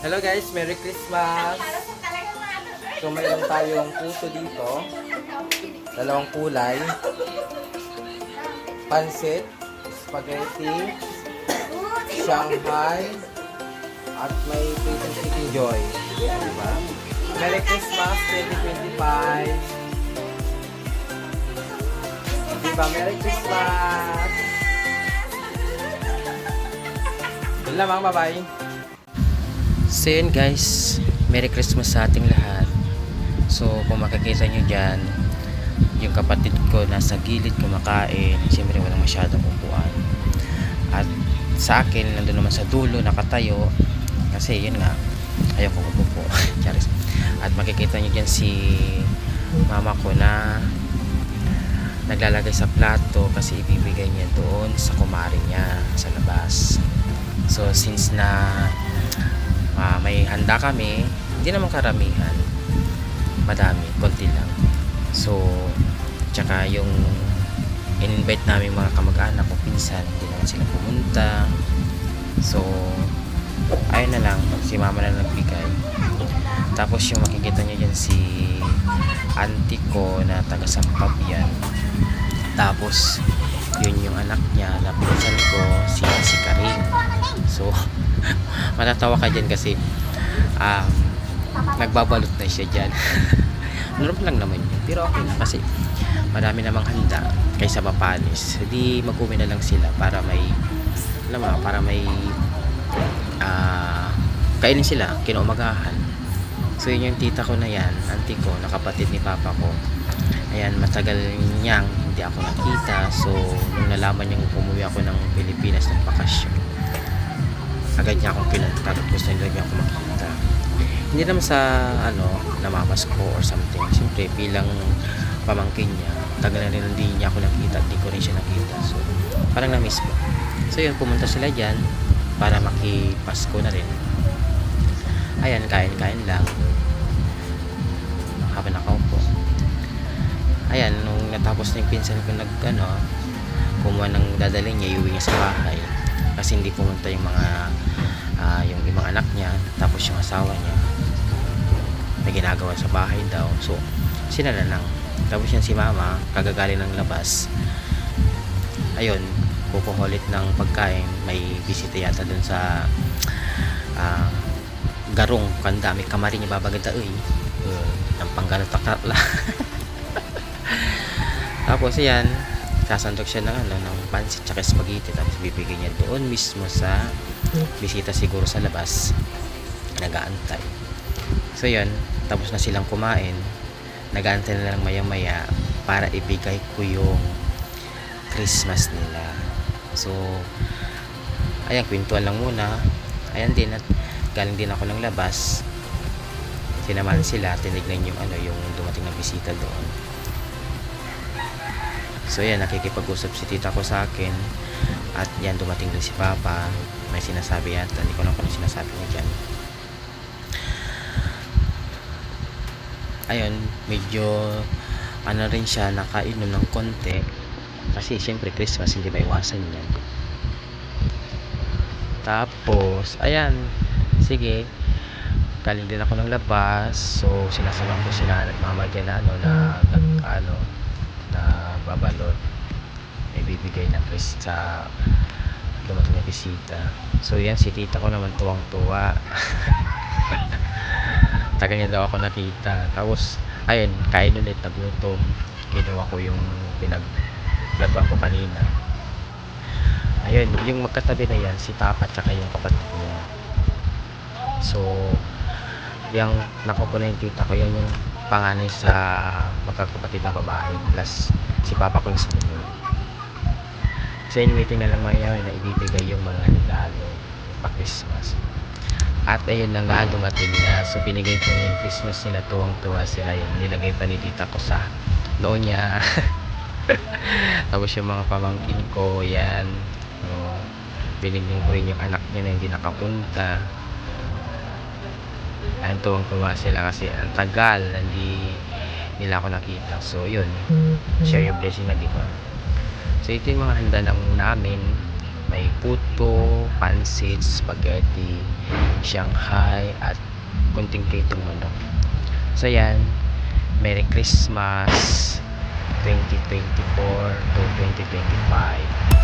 Hello guys, Merry Christmas! So mayroon tayong puso dito. Dalawang kulay. Pansit, spaghetti, Shanghai, at may Prison Chicken Joy. Diba? Merry Christmas 2025! Diba? Merry Christmas! Yun lamang, bye-bye! So yun guys, Merry Christmas sa ating lahat. So kung makikita nyo dyan, yung kapatid ko nasa gilid kumakain. Siyempre walang masyadong upuan. At sa akin, nandun naman sa dulo, nakatayo. Kasi yun nga, ayaw ko upo. Charis. At makikita nyo dyan si mama ko na naglalagay sa plato kasi ibibigay niya doon sa kumari niya sa labas. So since na may handa kami, hindi naman karamihan, madami, konti lang. So tsaka yung in-invite namin mga kamag-anak o pinsan, hindi naman sila pumunta. So ayun na lang, si mama na nagbigay. Tapos yung makikita nyo dyan si auntie ko na taga Sampab yan. Tapos yun yung anak niya na pinsan ko, si Karim. So matatawa ka dyan kasi nagbabalot na siya dyan. Normal lang naman yun, pero okay lang kasi marami namang handa kaysa mapanis. Hindi mag-uwi na lang sila para may alam mo, para may kainin sila kinaumagahan. So yun yung tita ko na yan, auntie ko, na kapatid ni papa ko. Ayan, matagal niyang hindi ako nakita. So nung nalaman niyang umuwi ako ng Pilipinas ng bakasyon, agad niya akong kinontak at gusto niya ako makita. Hindi naman sa namamas ko or something. Siyempre bilang pamangkin niya, tagal na rin hindi niya ako nakita at di ko rin siya nakita. So parang na-miss ko. So yun, pumunta sila dyan para makipasko na rin. Ayan, kain-kain lang habang nakaupo. Ayan, nung natapos na yung pinsan ko kumuha ng dadalhin niya, iuwi niya sa bahay kasi hindi pumunta yung mga yung ibang anak niya, tapos yung asawa niya may ginagawa sa bahay daw. So sila na lang. Tapos yan si mama, kagagaling ng labas. Ayun, kukuhulit ng pagkain. May bisita yata dun sa garong kandami kamari niya babaganda ng panggana takla. Tapos yan, sasandok siya ng pansit tsaka spaghetti, tapos bibigyan niya doon mismo sa bisita siguro sa labas nag-aantay. So yun, tapos na silang kumain, nag-aantay na lang maya maya para ibigay ko yung Christmas nila. So ayan, kwentuhan lang muna. Ayan din, at galing din ako ng labas, sinamahan sila, tinignan yung yung dumating na bisita doon. So yan, nakikipag-usap si tita ko sa akin. At yan, dumating din si papa. May sinasabi yata, hindi ko lang kung ano sinasabi niya dyan. Ayun, medyo rin siya, nakainom ng konti kasi siyempre Christmas, hindi ba iwasan yan. Tapos ayan, sige, galing din ako ng labas. So sinasama ko sila, nagmamadya na na babalot, may bibigay na sa dumating na bisita. So yan, si tita ko naman tuwang-tuwa. Tagal niya daw ako nakita. Tapos ayun, kain ulit, nagutom. Ginawa ko yung pinaglatuan ko kanina. Ayun, yung magkatabi na yan, si papa tsaka yung kapatid niya. So yung nakupo na yung tita ko, yan yung panganay sa magkakapatid na babae, plus si papa ko yung sumunod. So in meeting na lang maya na ibibigay yung mga regalo pa Christmas. At ayun na nga, dumating na. So binigay ko yung Christmas nila, tuwang-tuwa sila. Yun, nilagay pa ni tita ko sa noon niya. Tapos yung mga pamangkin ko, yan, binigyan ko rin yung anak niya na hindi nakapunta. Ayun, tuwang-tuwa sila kasi ang tagal hindi nila ako nakita. So yun, share your blessing na, di ba? So ito yung mga handa namin. May puto, pansit, spaghetti, Shanghai, at kunting pritong manok. So yan, Merry Christmas 2024 to 2025.